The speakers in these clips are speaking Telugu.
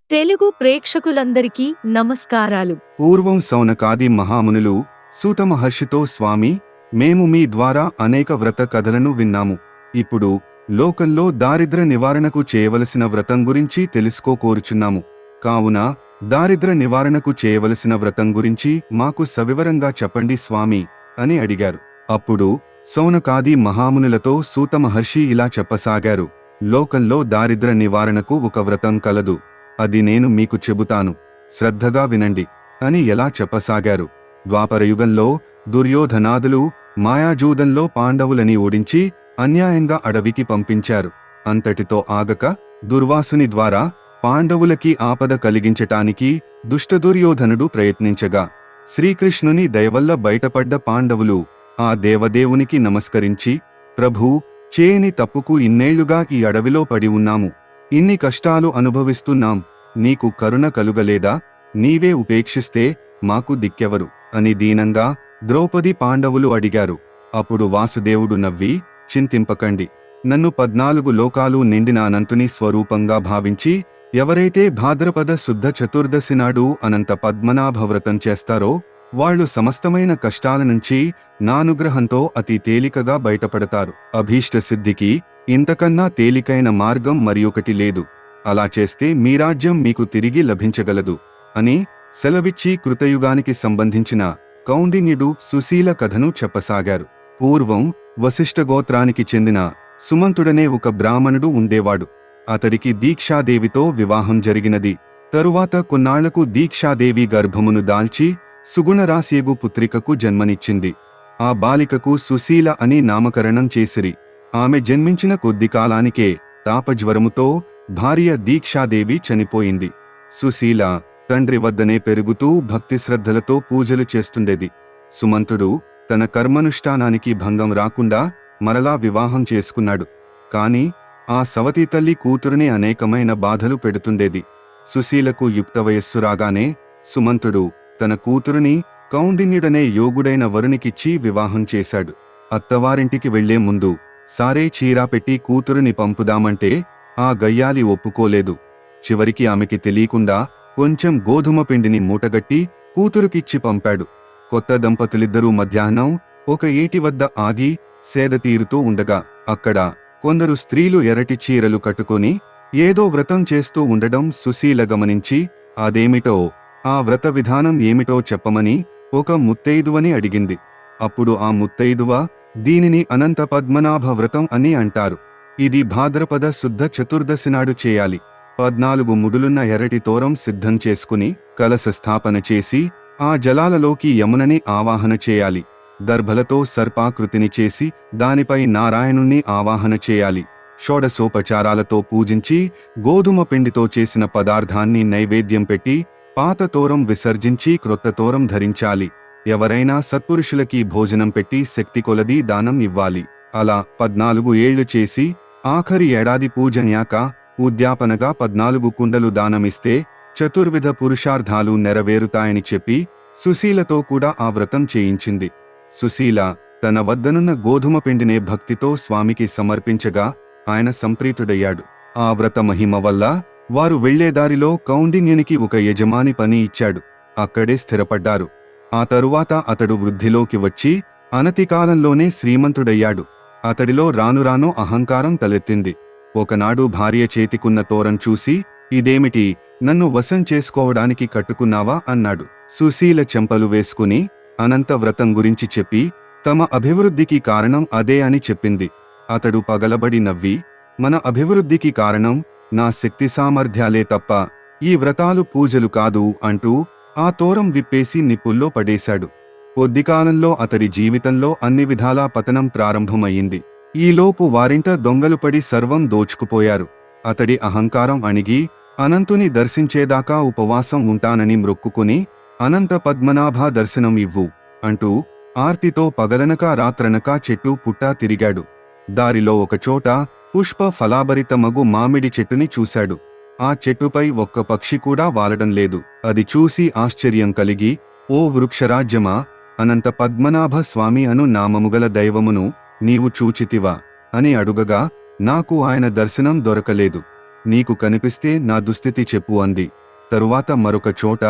తెలుగు ప్రేక్షకులందరికీ నమస్కారాలు. పూర్వం సౌనకాది మహామునులు సూత మహర్షితో స్వామి, మేము మీ ద్వారా అనేక వ్రత కథలను విన్నాము. ఇప్పుడు లోకంలో దారిద్ర్య నివారణకు చేయవలసిన వ్రతం గురించి తెలుసుకోకోరుచున్నాము. కావున దారిద్ర్య నివారణకు చేయవలసిన వ్రతం గురించి మాకు సవివరంగా చెప్పండి స్వామి అని అడిగారు. అప్పుడు సౌనకాది మహామునులతో సూత మహర్షి ఇలా చెప్పసాగారు. లోకంలో దారిద్ర్య నివారణకు ఒక వ్రతం కలదు. అది నేను మీకు చెబుతాను, శ్రద్ధగా వినండి అని ఎలా చెప్పసాగారు. ద్వాపరయుగంలో దుర్యోధనాదులు మాయాజూదంలో పాండవులని ఓడించి అన్యాయంగా అడవికి పంపించారు. అంతటితో ఆగక దుర్వాసుని ద్వారా పాండవులకి ఆపద కలిగించటానికి దుష్టదుర్యోధనుడు ప్రయత్నించగా శ్రీకృష్ణుని దయవల్ల బయటపడ్డ పాండవులు ఆ దేవదేవునికి నమస్కరించి, ప్రభూ, చేయని తప్పుకు ఇన్నేళ్లుగా ఈ అడవిలో పడి ఉన్నాము, ఇన్ని కష్టాలు అనుభవిస్తున్నాం, నీకు కరుణ కలుగలేదా? నీవే ఉపేక్షిస్తే మాకు దిక్కెవరు అని దీనంగా ద్రౌపది పాండవులు అడిగారు. అప్పుడు వాసుదేవుడు నవ్వి, చింతింపకండి, నన్ను 14 లోకాలు నిండిన అనంతుని స్వరూపంగా భావించి ఎవరైతే భాద్రపద శుద్ధ చతుర్దశి నాడు అనంత పద్మనాభ వ్రతం చేస్తారో వాళ్లు సమస్తమైన కష్టాల నుంచి నానుగ్రహంతో అతి తేలికగా బయటపడతారు. అభీష్ట సిద్ధికి ఇంతకన్నా తేలికైన మార్గం మరియొకటి లేదు. అలా చేస్తే మీ రాజ్యం మీకు తిరిగి లభించగలదు అని సెలవిచ్చి కృతయుగానికి సంబంధించిన కౌండిన్యుడు సుశీల కథను చెప్పసాగారు. పూర్వం వశిష్ఠ గోత్రానికి చెందిన సుమంతుడనే ఒక బ్రాహ్మణుడు ఉండేవాడు. అతడికి దీక్షాదేవితో వివాహం జరిగినది. తరువాత కొన్నాళ్లకు దీక్షాదేవి గర్భమును దాల్చి సుగుణరాశియగు పుత్రికకు జన్మనిచ్చింది. ఆ బాలికకు సుశీల అని నామకరణం చేసిరి. ఆమె జన్మించిన కొద్ది కాలానికే తాపజ్వరముతో భార్య దీక్షాదేవి చనిపోయింది. సుశీల తండ్రి వద్దనే పెరుగుతూ భక్తిశ్రద్ధలతో పూజలు చేస్తుండేది. సుమంతుడు తన కర్మనుష్ఠానానికి భంగం రాకుండా మరలా వివాహం చేసుకున్నాడు. కాని ఆ సవతి తల్లి కూతురుని అనేకమైన బాధలు పెడుతుండేది. సుశీలకు యుక్త వయస్సు రాగానే సుమంతుడు తన కూతురుని కౌండిన్యుడనే యోగుడైన వరునికిచ్చి వివాహం చేశాడు. అత్తవారింటికి వెళ్లే ముందు సారే చీరా పెట్టి కూతురుని పంపుదామంటే ఆ గయ్యాలి ఒప్పుకోలేదు. చివరికి ఆమెకి తెలియకుండా కొంచెం గోధుమ పిండిని మూటగట్టి కూతురుకిచ్చి పంపాడు. కొత్త దంపతులిద్దరూ మధ్యాహ్నం ఒక ఏటి వద్ద ఆగి సేద తీరుతూ ఉండగా అక్కడ కొందరు స్త్రీలు ఎర్రటి చీరలు కట్టుకొని ఏదో వ్రతం చేస్తూ ఉండడం సుశీల గమనించి అదేమిటో, ఆ వ్రత విధానం ఏమిటో చెప్పమని ఒక ముత్తైదువని అడిగింది. అప్పుడు ఆ ముత్తైదువ, దీనిని అనంత పద్మనాభ వ్రతం అని అంటారు. ఇది భాద్రపద శుద్ధ చతుర్దశి నాడు చేయాలి. 14 ముడులున్న ఎర్రటి తోరం సిద్ధం చేసుకుని కలశ స్థాపన చేసి ఆ జలాలలోకి యమునని ఆవాహన చేయాలి. దర్భలతో సర్పాకృతిని చేసి దానిపై నారాయణుణ్ణి ఆవాహన చేయాలి. షోడశోపచారాలతో పూజించి గోధుమ పిండితో చేసిన పదార్థాన్ని నైవేద్యం పెట్టి పాత తోరం విసర్జించి క్రొత్త తోరం ధరించాలి. ఎవరైనా సత్పురుషులకి భోజనం పెట్టి శక్తి కొలది దానం ఇవ్వాలి. అలా 14 ఏళ్లు చేసి ఆఖరి ఏడాది పూజన్యాక ఉద్యాపనగా 14 కుండలు దానమిస్తే చతుర్విధ పురుషార్థాలు నెరవేరుతాయని చెప్పి సుశీలతో కూడా ఆ వ్రతం చేయించింది. సుశీల తన వద్దనున్న గోధుమ పిండినే భక్తితో స్వామికి సమర్పించగా ఆయన సంప్రీతుడయ్యాడు. ఆ వ్రత మహిమ వల్ల వారు వెళ్లేదారిలో కౌండిన్యునికి ఒక యజమాని పని ఇచ్చాడు. అక్కడే స్థిరపడ్డారు. ఆ తరువాత అతడు వృద్ధిలోకి వచ్చి అనతికాలంలోనే శ్రీమంతుడయ్యాడు. అతడిలో రానురాను అహంకారం తలెత్తింది. ఒకనాడు భార్య చేతికున్న తోరం చూసి, ఇదేమిటి, నన్ను వశం చేసుకోవడానికి కట్టుకున్నావా అన్నాడు. సుశీల చెంపలు వేసుకుని అనంత వ్రతం గురించి చెప్పి తమ అభివృద్ధికి కారణం అదే అని చెప్పింది. అతడు పగలబడి నవ్వి, మన అభివృద్ధికి కారణం నా శక్తి సామర్థ్యాలే తప్ప ఈ వ్రతాలు పూజలు కాదు అంటూ ఆ తోరం విప్పేసి నిప్పుల్లో పడేశాడు. కొద్దికాలంలో అతడి జీవితంలో అన్ని విధాలా పతనం ప్రారంభమయ్యింది. ఈలోపు వారింట దొంగలు పడి సర్వం దోచుకుపోయారు. అతడి అహంకారం అణిగి అనంతుని దర్శించేదాకా ఉపవాసం ఉంటానని మ్రొక్కుకుని అనంత పద్మనాభ దర్శనం ఇవ్వు అంటూ ఆర్తితో పగలనక రాత్రనక చెట్టు పుట్టా తిరిగాడు. దారిలో ఒకచోట పుష్ప ఫలాభరిత మగు మామిడి చెట్టుని చూశాడు. ఆ చెట్టుపై ఒక్క పక్షి కూడా వాలడం లేదు. అది చూసి ఆశ్చర్యం కలిగి, ఓ వృక్షరాజ్యమా, అనంత పద్మనాభ స్వామి అను నామముగల దైవమును నీవు చూచితివా అని అడుగగా, నాకు ఆయన దర్శనం దొరకలేదు, నీకు కనిపిస్తే నా దుస్థితి చెప్పు అంది. తరువాత మరొక చోట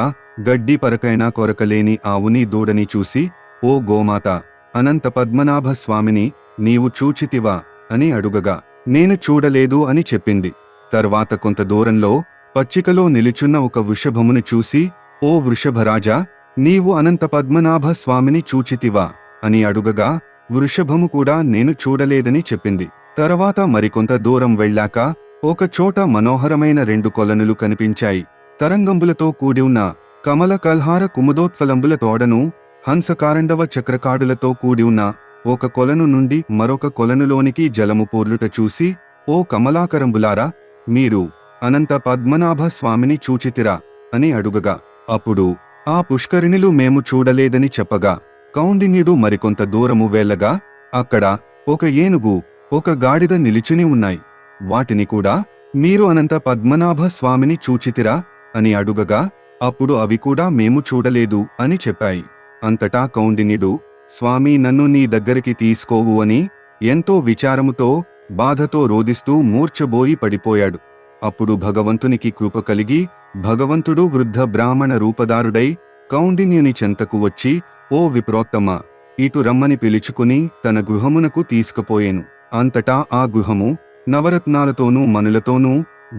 గడ్డి పరకైనా కొరకలేని ఆవుని దూడని చూసి, ఓ గోమాత, అనంత పద్మనాభ స్వామిని నీవు చూచితివా అని అడుగగా, నేను చూడలేదు అని చెప్పింది. తర్వాత కొంత దూరంలో పచ్చికలో నిలుచున్న ఒక వృషభమును చూసి, ఓ వృషభరాజా, నీవు అనంత పద్మనాభ స్వామిని చూచితివా అని అడుగగా, వృషభము కూడా నేను చూడలేదని చెప్పింది. తర్వాత మరికొంత దూరం వెళ్ళాక ఒక చోట మనోహరమైన 2 కొలనులు కనిపించాయి. తరంగంబులతో కూడి ఉన్న కమల కల్హార కుముదోత్ఫలంబుల తోడను, హంసకారండవ చక్రకాడులతో కూడి ఉన్న ఒక కొలను నుండి మరొక కొలనులోనికి జలము పోర్లుట చూసి, ఓ కమలాకరంబులారా, మీరు అనంత పద్మనాభ స్వామిని చూచితిరా అని అడుగగా, అప్పుడు ఆ పుష్కరిణిలు మేము చూడలేదని చెప్పగా, కౌండిన్యుడు మరికొంత దూరము వెళ్ళగా అక్కడ ఒక ఏనుగు, ఒక గాడిద నిలుచుని ఉన్నాయి. వాటిని కూడా మీరు అనంత పద్మనాభ స్వామిని చూచితిరా అని అడుగగా, అప్పుడు అవి కూడా మేము చూడలేదు అని చెప్పాయి. అంతటా కౌండిన్యుడు, స్వామి, నన్ను నీ దగ్గరికి తీసుకోవు అని ఎంతో విచారముతో, బాధతో రోదిస్తూ మూర్ఛబోయి పడిపోయాడు. అప్పుడు భగవంతునికి కృప కలిగి భగవంతుడు వృద్ధ బ్రాహ్మణ రూపదారుడై కౌండిన్యుని చెంతకు వచ్చి, ఓ విప్రోత్తమ, ఇటు రమ్మని పిలుచుకుని తన గృహమునకు తీసుకుపోయెను. అంతటా ఆ గృహము నవరత్నాలతోనూ మనులతోనూ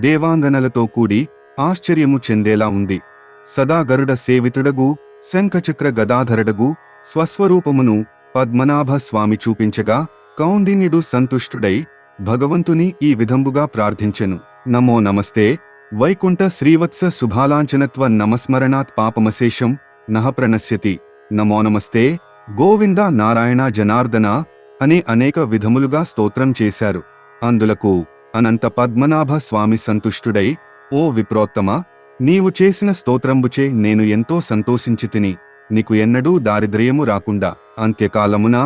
దేవాంగనలతో కూడి ఆశ్చర్యము చెందేలా ఉంది. సదా గరుడ సేవితుడగు శంఖచక్ర గదాధరడగు స్వస్వరూపమును పద్మనాభ స్వామి చూపించగా, కౌండిన్యుడు సంతుష్టుడై భగవంతుని ఈ విధంబుగా ప్రార్థించెను. నమో నమస్తే వైకుంఠ శ్రీవత్స శుభాలాంఛనత్వ నమస్మరణాత్ పాపమశేషం నః ప్రణశ్యతి. నమో నమస్తే గోవింద నారాయణ జనార్దన అని అనేక విధములుగా స్తోత్రం చేశారు. అందులకు అనంత పద్మనాభ స్వామి సంతుష్టుడై, ఓ విప్రోత్తమ, నీవు చేసిన స్తోత్రంబుచే నేను ఎంతో సంతోషించితిని. నీకు ఎన్నడూ దారిద్ర్యము రాకుండా అంత్యకాలమున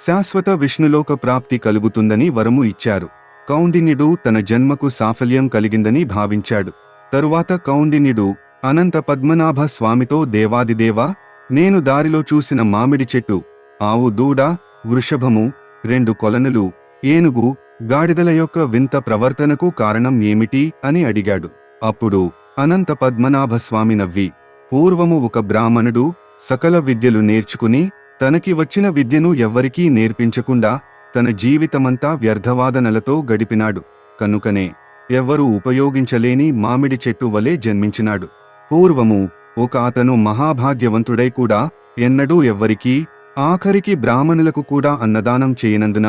శాశ్వత విష్ణులోక ప్రాప్తి కలుగుతుందని వరము ఇచ్చారు. కౌండిన్యుడు తన జన్మకు సాఫల్యం కలిగిందని భావించాడు. తరువాత కౌండిన్యుడు అనంత పద్మనాభ స్వామితో, దేవాదిదేవా, నేను దారిలో చూసిన మామిడి చెట్టు, ఆవు దూడ, వృషభము, 2 కొలనులు, ఏనుగు, గాడిదల యొక్క వింత ప్రవర్తనకు కారణం ఏమిటి అని అడిగాడు. అప్పుడు అనంత పద్మనాభ స్వామి నవ్వి, పూర్వము ఒక బ్రాహ్మణుడు సకల విద్యలు నేర్చుకుని తనకి వచ్చిన విద్యను ఎవ్వరికీ నేర్పించకుండా తన జీవితమంతా వ్యర్థవాదనలతో గడిపినాడు. కనుకనే ఎవ్వరూ ఉపయోగించలేని మామిడి చెట్టు వలె జన్మించినాడు. పూర్వము ఒక అతను మహాభాగ్యవంతుడై కూడా ఎన్నడూ ఎవ్వరికీ, ఆఖరికి బ్రాహ్మణులకు కూడా అన్నదానం చేయనందున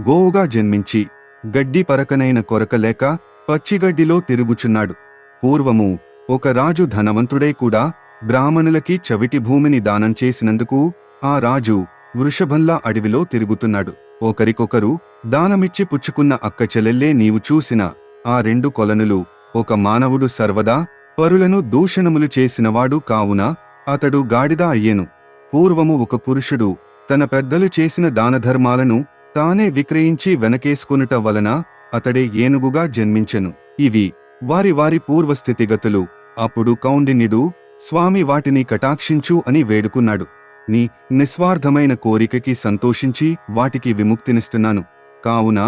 గోవుగా జన్మించి గడ్డి పరకనైన కొరకలేక పచ్చిగడ్డిలో తిరుగుచున్నాడు. పూర్వము ఒక రాజు ధనవంతుడై కూడా బ్రాహ్మణులకి చవిటి భూమిని దానం చేసినందుకు ఆ రాజు వృషభంలా అడవిలో తిరుగుతున్నాడు. ఒకరికొకరు దానమిచ్చి పుచ్చుకున్న అక్క చెల్లెల్లే నీవు చూసిన ఆ 2 కొలనులు. ఒక మానవుడు సర్వదా పరులను దూషణములు చేసినవాడు కావున అతడు గాడిద అయ్యెను. పూర్వము ఒక పురుషుడు తన పెద్దలు చేసిన దానధర్మాలను తానే విక్రయించి వెనకేసుకొనుట వలన అతడే ఏనుగుగా జన్మించెను. ఇవి వారి వారి పూర్వస్థితిగతులు. అప్పుడు కౌండిన్యుడు, స్వామి, వాటిని కటాక్షించు అని వేడుకున్నాడు. నీ నిస్వార్థమైన కోరికకి సంతోషించి వాటికి విముక్తినిస్తున్నాను. కావున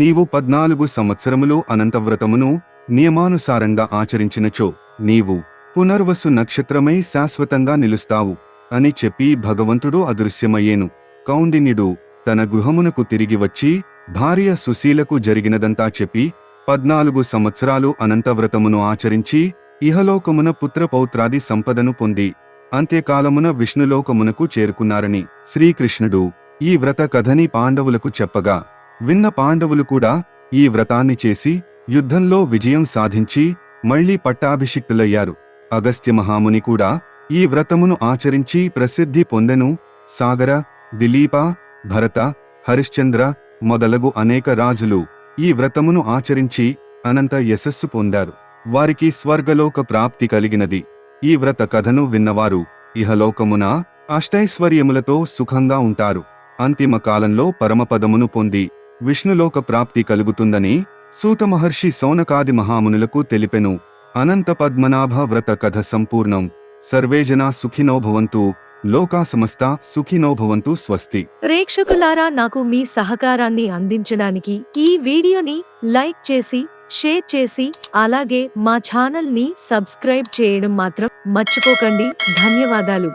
నీవు 14 సంవత్సరములు అనంతవ్రతమును నియమానుసారంగా ఆచరించినచో నీవు పునర్వసు నక్షత్రమై శాశ్వతంగా నిలుస్తావు అని చెప్పి భగవంతుడు అదృశ్యమయ్యేను. కౌండిన్యుడు తన గృహమునకు తిరిగి వచ్చి భార్య సుశీలకు జరిగినదంతా చెప్పి 14 సంవత్సరాలు అనంతవ్రతమును ఆచరించి ఇహలోకమున పుత్రపౌత్రాది సంపదను పొంది అంత్యకాలమున విష్ణులోకమునకు చేరుకున్నారని శ్రీకృష్ణుడు ఈ వ్రత కథని పాండవులకు చెప్పగా, విన్న పాండవులు కూడా ఈ వ్రతాన్ని చేసి యుద్ధంలో విజయం సాధించి మళ్లీ పట్టాభిషిక్తులయ్యారు. అగస్త్య మహాముని కూడా ఈ వ్రతమును ఆచరించి ప్రసిద్ధి పొందెను. సాగర, దిలీప, భరత, హరిశ్చంద్ర మొదలగు అనేక రాజులు ఈ వ్రతమును ఆచరించి అనంత యశస్సు పొందారు. వారికి స్వర్గలోక ప్రాప్తి కలిగినది. ఈ వ్రత కథను విన్నవారు ఇహలోకమున అష్టైశ్వర్యములతో సుఖంగా ఉంటారు. అంతిమ కాలంలో పరమపదమును పొంది విష్ణులోక ప్రాప్తి కలుగుతుందని సూతమహర్షి సౌనకాది మహామునులకు తెలిపెను. అనంత పద్మనాభ వ్రత కథ సంపూర్ణం. సర్వేజనా సుఖినో భవంతు. లోకా సమస్త సుఖినో భవంతు. స్వస్తి. ప్రేక్షకులారా, నాకు మీ సహకారాన్ని అందించడానికి ఈ వీడియోని లైక్ చేసి షేర్ చేసి అలాగే మా ఛానల్ ని సబ్స్క్రైబ్ చేయడం మాత్రం మర్చిపోకండి. ధన్యవాదాలు.